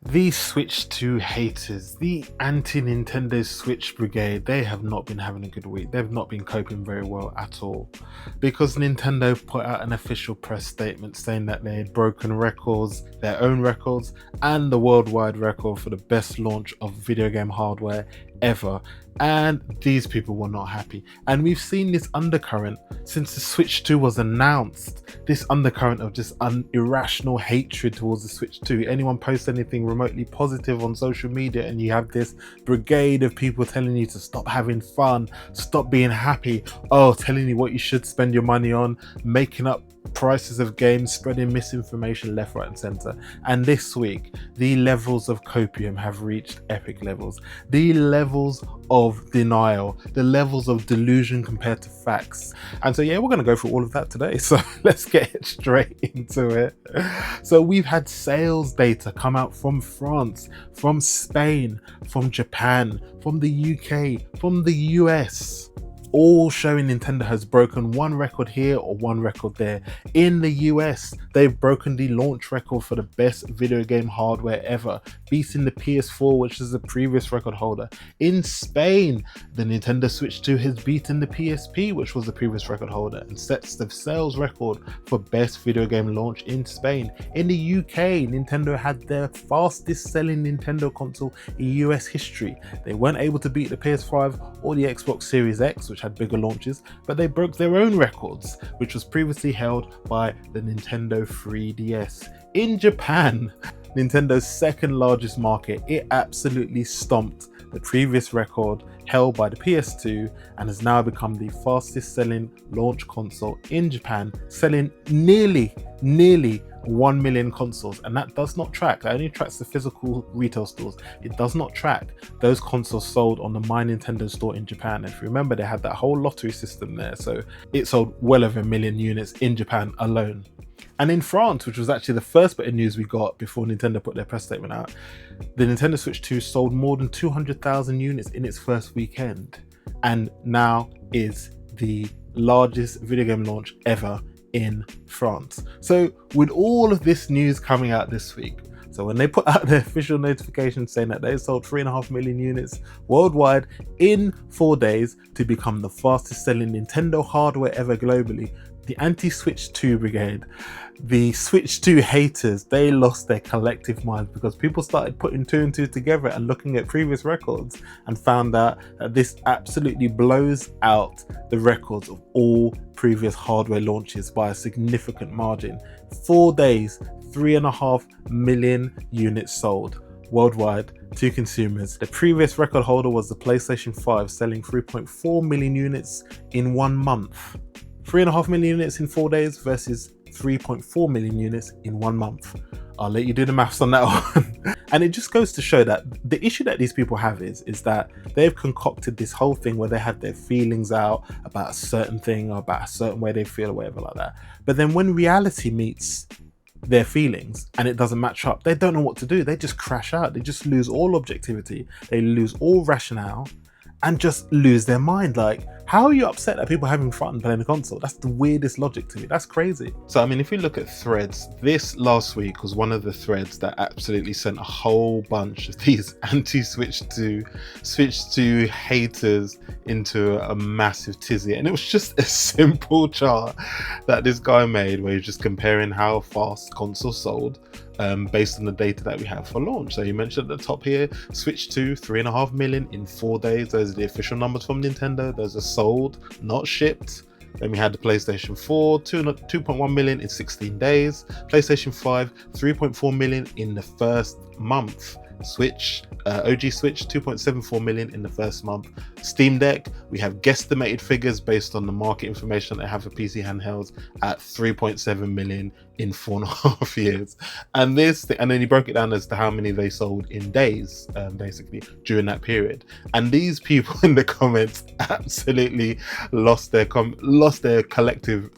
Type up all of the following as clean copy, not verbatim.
The Switch 2 haters, the anti-Nintendo Switch brigade, they have not been having a good week. They've not been coping very well at all, because Nintendo put out an official press statement saying that they had broken records, their own records, and the worldwide record for the best launch of video game hardware ever. And these people were not happy. And we've seen this undercurrent since the Switch 2 was announced. This undercurrent of just irrational hatred towards the Switch 2. Anyone posts anything remotely positive on social media and you have this brigade of people telling you to stop having fun, stop being happy, telling you what you should spend your money on, making up prices of games, spreading misinformation left, right and center. And this week, the levels of copium have reached epic levels. The levels of denial, the levels of delusion compared to facts. And so, yeah, we're going to go through all of that today. So let's get straight into it. So we've had sales data come out from France, from Spain, from Japan, from the UK, from the US, all showing Nintendo has broken one record here or one record there. In the US, they've broken the launch record for the best video game hardware ever, beating the PS4, which is the previous record holder. In Spain, the Nintendo Switch 2 has beaten the PSP, which was the previous record holder, and sets the sales record for best video game launch in Spain. In the UK, Nintendo had their fastest selling Nintendo console in US history. They weren't able to beat the PS5 or the Xbox Series X, which had bigger launches, but they broke their own records, which was previously held by the Nintendo 3DS. In Japan, Nintendo's second largest market, it absolutely stomped the previous record held by the PS2 and has now become the fastest selling launch console in Japan, selling nearly 1 million consoles. And that does not track, that only tracks the physical retail stores. It does not track those consoles sold on the My Nintendo store in Japan. If you remember, they had that whole lottery system there, so it sold well over 1 million units in Japan alone. And in France, which was actually the first bit of news we got before Nintendo put their press statement out, the Nintendo Switch 2 sold more than 200,000 units in its first weekend, and now is the largest video game launch ever in France. So with all of this news coming out this week, so when they put out their official notification saying that they sold 3.5 million units worldwide in 4 days to become the fastest selling Nintendo hardware ever globally, the anti-Switch 2 brigade, the Switch 2 haters, they lost their collective minds, because people started putting two and two together and looking at previous records and found out that this absolutely blows out the records of all previous hardware launches by a significant margin. 4 days, 3.5 million units sold worldwide to consumers. The previous record holder was the PlayStation 5, selling 3.4 million units in 1 month. 3.5 million units in 4 days versus 3.4 million units in 1 month. I'll let you do the maths on that one. And it just goes to show that the issue that these people have is that they've concocted this whole thing where they have their feelings out about a certain thing or about a certain way they feel or whatever like that. But then when reality meets their feelings and it doesn't match up, they don't know what to do. They just crash out. They just lose all objectivity. They lose all rationale and just lose their mind. Like, how are you upset that people are having fun playing a console? That's the weirdest logic to me. That's crazy. So, I mean, if we look at threads, this last week was one of the threads that absolutely sent a whole bunch of these anti-Switch 2 haters into a massive tizzy. And it was just a simple chart that this guy made where he's just comparing how fast consoles sold based on the data that we have for launch. So you mentioned at the top here, Switch 2, 3.5 million in 4 days. Those are the official numbers from Nintendo. Those are sold, not shipped. Then we had the PlayStation 4, 2.1 million in 16 days. PlayStation 5, 3.4 million in the first month. Switch, OG Switch, 2.74 million in the first month. Steam Deck, we have guesstimated figures based on the market information they have for PC handhelds at 3.7 million in 4.5 years. And then he broke it down as to how many they sold in days, basically during that period. And these people in the comments absolutely lost their collective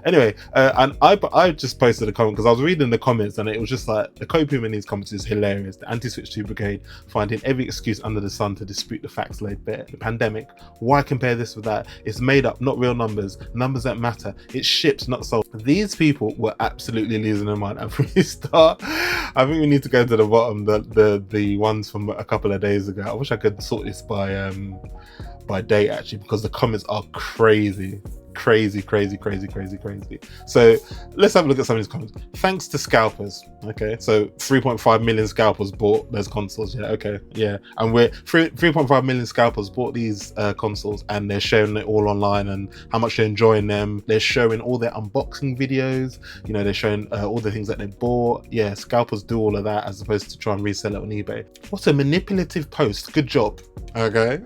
Anyway, and I just posted a comment because I was reading the comments and it was just like, the copium in these comments is hilarious. The anti-Switch 2 brigade finding every excuse under the sun to dispute the facts laid bare. The pandemic, why compare this with that? It's made up, not real numbers that matter. It's ships, not sold. These people were absolutely losing their mind. And I think we need to go to the bottom, the ones from a couple of days ago. I wish I could sort this by date actually, because the comments are crazy. So let's have a look at some of these comments. Thanks to scalpers. Okay, so 3.5 million scalpers bought those consoles. Yeah, okay, yeah, and we're 3.5 million scalpers bought these consoles, and they're showing it all online and how much they're enjoying them. They're showing all their unboxing videos. You know, they're showing all the things that they bought. Yeah, scalpers do all of that as opposed to try and resell it on eBay. What a manipulative post. Good job. Okay.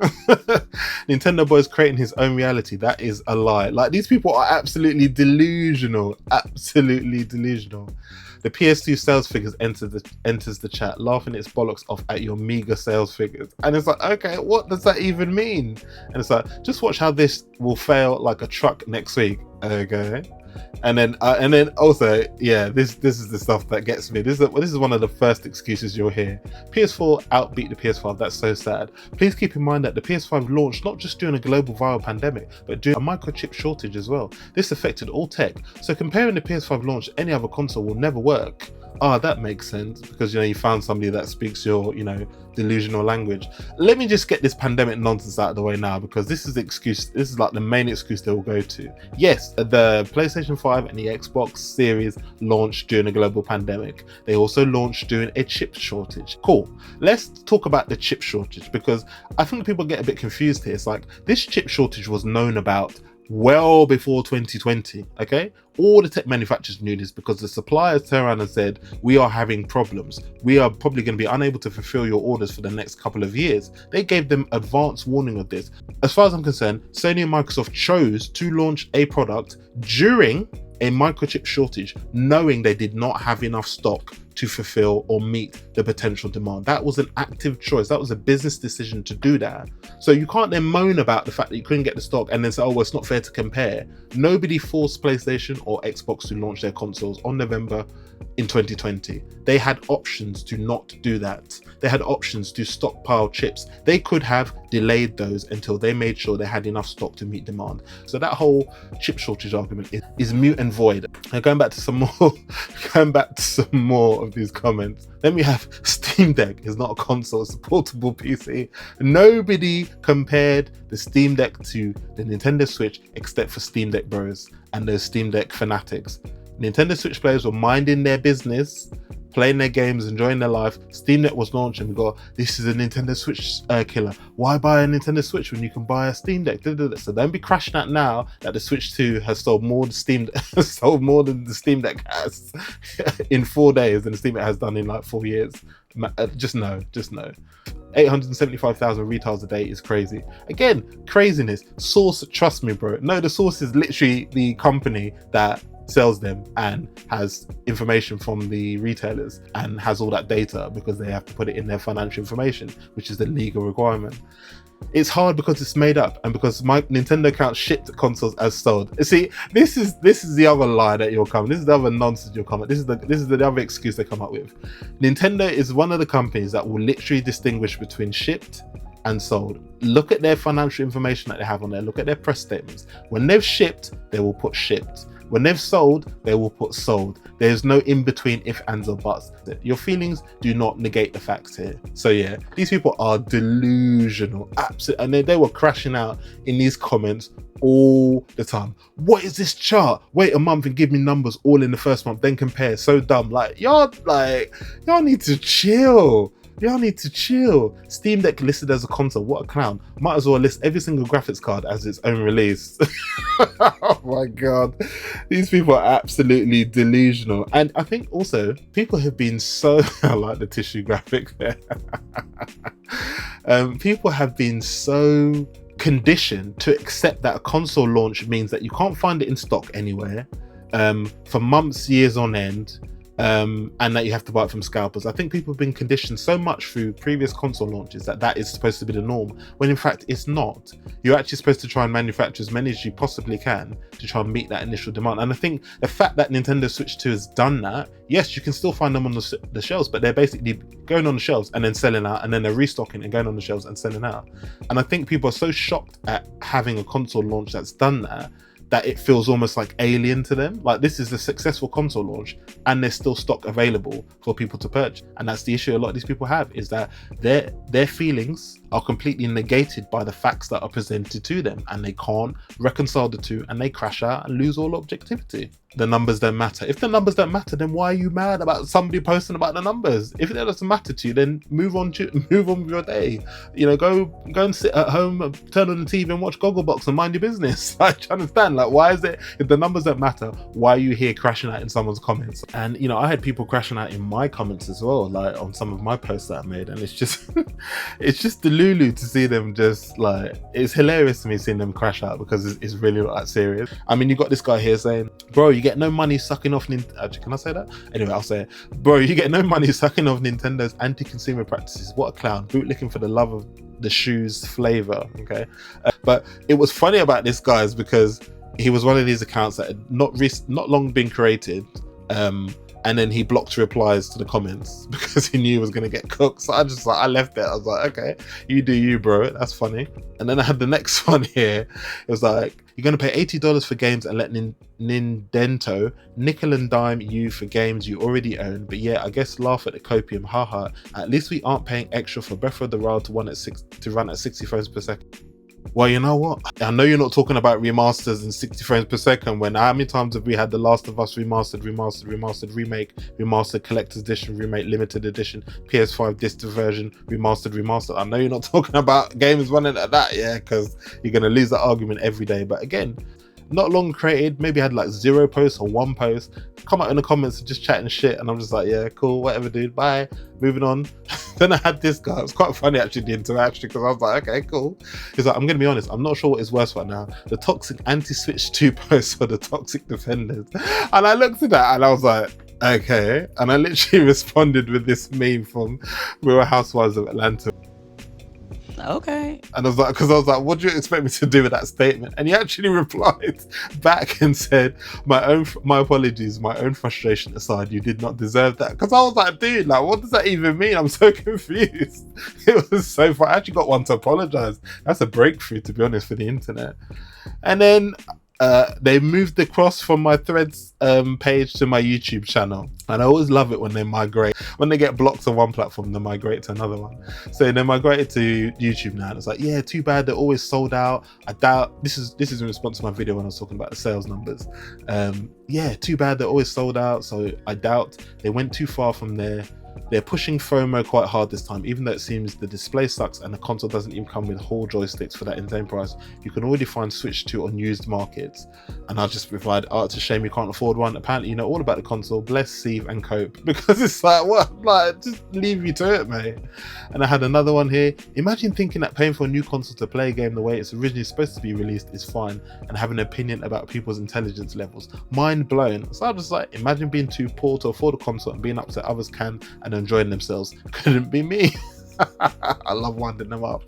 Nintendo boy's creating his own reality. That is a lie. Like, these people are absolutely delusional. Absolutely delusional. The PS2 sales figures enters the chat, laughing its bollocks off at your meager sales figures. And it's like, okay, what does that even mean? And it's like, just watch how this will fail like a truck next week. Okay. And then also, yeah, this is the stuff that gets me. This is one of the first excuses you'll hear. PS4 outbeat the PS5. That's so sad. Please keep in mind that the PS5 launched not just during a global viral pandemic, but during a microchip shortage as well. This affected all tech. So comparing the PS5 launch to any other console will never work. Ah, that makes sense, because you found somebody that speaks your delusional language. Let me just get this pandemic nonsense out of the way now, because this is like the main excuse they will go to. Yes, the PlayStation 5 and the Xbox Series launched during a global pandemic. They also launched during a chip shortage. Cool. Let's talk about the chip shortage, because I think people get a bit confused here. It's like, this chip shortage was known about well before 2020. Okay, all the tech manufacturers knew this, because the suppliers turned around and said, we are having problems, we are probably going to be unable to fulfill your orders for the next couple of years. They gave them advance warning of this. As far as I'm concerned, Sony and Microsoft chose to launch a product during a microchip shortage, knowing they did not have enough stock to fulfill or meet the potential demand. That was an active choice. That was a business decision to do that. So you can't then moan about the fact that you couldn't get the stock and then say, oh, well, it's not fair to compare. Nobody forced PlayStation or Xbox to launch their consoles on November in 2020. They had options to not do that. They had options to stockpile chips. They could have delayed those until they made sure they had enough stock to meet demand. So that whole chip shortage argument is moot and void. And going back to some more of these comments. Then we have Steam Deck is not a console, it's a portable PC. Nobody compared the Steam Deck to the Nintendo Switch except for Steam Deck bros and those Steam Deck fanatics. Nintendo Switch players were minding their business, playing their games, enjoying their life. Steam Deck was launched and we got, this is a Nintendo Switch killer. Why buy a Nintendo Switch when you can buy a Steam Deck? So don't be crashing out now that the Switch 2 has sold more than the Steam Deck has in 4 days than the Steam Deck has done in like 4 years. Just know. 875,000 retails a day is crazy. Again, craziness. Source, trust me, bro. No, the source is literally the company that sells them and has information from the retailers and has all that data, because they have to put it in their financial information, which is the legal requirement. It's hard because it's made up, and because my Nintendo counts shipped consoles as sold. See, this is the other lie that you'll come. This is the other nonsense you'll come. This is the other excuse they come up with. Nintendo is one of the companies that will literally distinguish between shipped and sold. Look at their financial information that they have on there. Look at their press statements. When they've shipped, they will put shipped. When they've sold, they will put sold. There's no in between if, ands, or buts. Your feelings do not negate the facts here. So yeah, these people are delusional. Absolutely. And they were crashing out in these comments all the time. What is this chart? Wait a month and give me numbers all in the first month, then compare. So dumb. Y'all need to chill. Y'all need to chill. Steam Deck listed as a console. What a clown. Might as well list every single graphics card as its own release. Oh my God. These people are absolutely delusional. And I think also people have been so, I like the tissue graphic there. People have been so conditioned to accept that a console launch means that you can't find it in stock anywhere for months, years on end. and that you have to buy it from scalpers. I think people have been conditioned so much through previous console launches that that is supposed to be the norm, when in fact it's not. You're actually supposed to try and manufacture as many as you possibly can to try and meet that initial demand. And I think the fact that Nintendo Switch 2 has done that, yes, you can still find them on the shelves, but they're basically going on the shelves and then selling out, and then they're restocking and going on the shelves and selling out. And I think people are so shocked at having a console launch that's done that it feels almost like alien to them. Like, this is a successful console launch and there's still stock available for people to purchase. And that's the issue a lot of these people have, is that their feelings are completely negated by the facts that are presented to them, and they can't reconcile the two, and they crash out and lose all objectivity. The numbers don't matter. If the numbers don't matter, then why are you mad about somebody posting about the numbers? If it doesn't matter to you, then move on with your day. You know, go and sit at home, turn on the TV and watch Gogglebox and mind your business. Like, do you understand? Like, why is it, if the numbers don't matter, why are you here crashing out in someone's comments? And you know, I had people crashing out in my comments as well, like on some of my posts that I made, and it's just it's just delulu to see them just like, it's hilarious to me seeing them crash out, because it's really not that serious. I mean, you got this guy here saying, bro, you get no money sucking off Actually, can I say that? Anyway, I'll say it. Bro, you get no money sucking off Nintendo's anti-consumer practices. What a clown. Bootlicking for the love of the shoes flavor. Okay. But it was funny about this guy is because he was one of these accounts that had not long been created. And then he blocked replies to the comments because he knew he was going to get cooked. So I left it. I was like, okay, you do you, bro. That's funny. And then I had the next one here. It was like, you're going to pay $80 for games and let Nintendo nickel and dime you for games you already own. But yeah, I guess laugh at the copium. Haha. At least we aren't paying extra for Breath of the Wild to run at 60 frames per second. Well, you know what? I know you're not talking about remasters and 60 frames per second, when how many times have we had The Last of Us remastered, remake, remastered, collector's edition, remake, limited edition, PS5 disc version, remastered. I know you're not talking about games running at that, yeah, because you're going to lose that argument every day. But again, not long created, maybe had like 0 posts or 1 post, come out in the comments and just chatting shit, and I'm just like, yeah, cool, whatever, dude, bye, moving on. Then I had this guy, it was quite funny actually, the interaction, because I was like, okay, cool. He's like, I'm gonna be honest, I'm not sure what is worse right now, the toxic anti-Switch 2 posts or the toxic defenders. And I looked at that and I was like, okay. And I literally responded with this meme from Real Housewives of Atlanta. Okay. And I was like, what do you expect me to do with that statement? And he actually replied back and said, my apologies, my own frustration aside, you did not deserve that. Because I was like, dude, like, what does that even mean? I'm so confused. It was so fun. I actually got one to apologize. That's a breakthrough, to be honest, for the internet. And then they moved across from my Threads page to my YouTube channel, and I always love it when they migrate. When they get blocked on one platform, they migrate to another one. So they migrated to YouTube now, and it's like, yeah, too bad, they're always sold out. I doubt this is in response to my video when I was talking about the sales numbers. Yeah, too bad, they're always sold out. So I doubt they went too far from there. They're pushing FOMO quite hard this time, even though it seems the display sucks and the console doesn't even come with whole joysticks for that insane price. You can already find Switch 2 on used markets. And I'll just provide, oh, it's a shame you can't afford one. Apparently you know all about the console. Bless, sieve and cope. Because it's like, what? Like, just leave you to it, mate. And I had another one here. Imagine thinking that paying for a new console to play a game the way it's originally supposed to be released is fine, and have an opinion about people's intelligence levels. Mind blown. So I'm just like, imagine being too poor to afford a console and being upset others can and enjoying themselves. Couldn't be me. I love winding them up.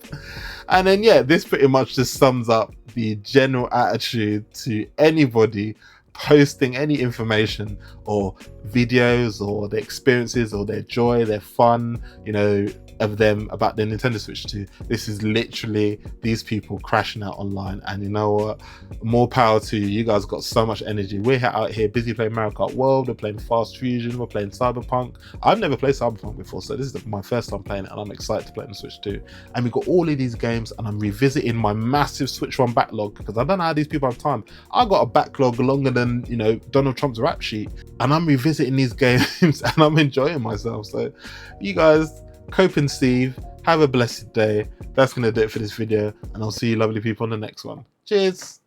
And then yeah, this pretty much just sums up the general attitude to anybody posting any information or videos or their experiences or their joy, their fun, you know, of them about the Nintendo Switch 2. This is literally these people crashing out online, and you know what, more power to you. You guys got so much energy. We're out here busy playing Mario Kart World, we're playing Fast Fusion, we're playing Cyberpunk. I've never played Cyberpunk before, so this is my first time playing it, and I'm excited to play on the Switch 2. And we've got all of these games, and I'm revisiting my massive Switch 1 backlog, because I don't know how these people have time. I got a backlog longer than, you know, Donald Trump's rap sheet, and I'm revisiting these games and I'm enjoying myself. So you guys, cope and Steve, have a blessed day. That's gonna do it for this video, and I'll see you lovely people on the next one. Cheers.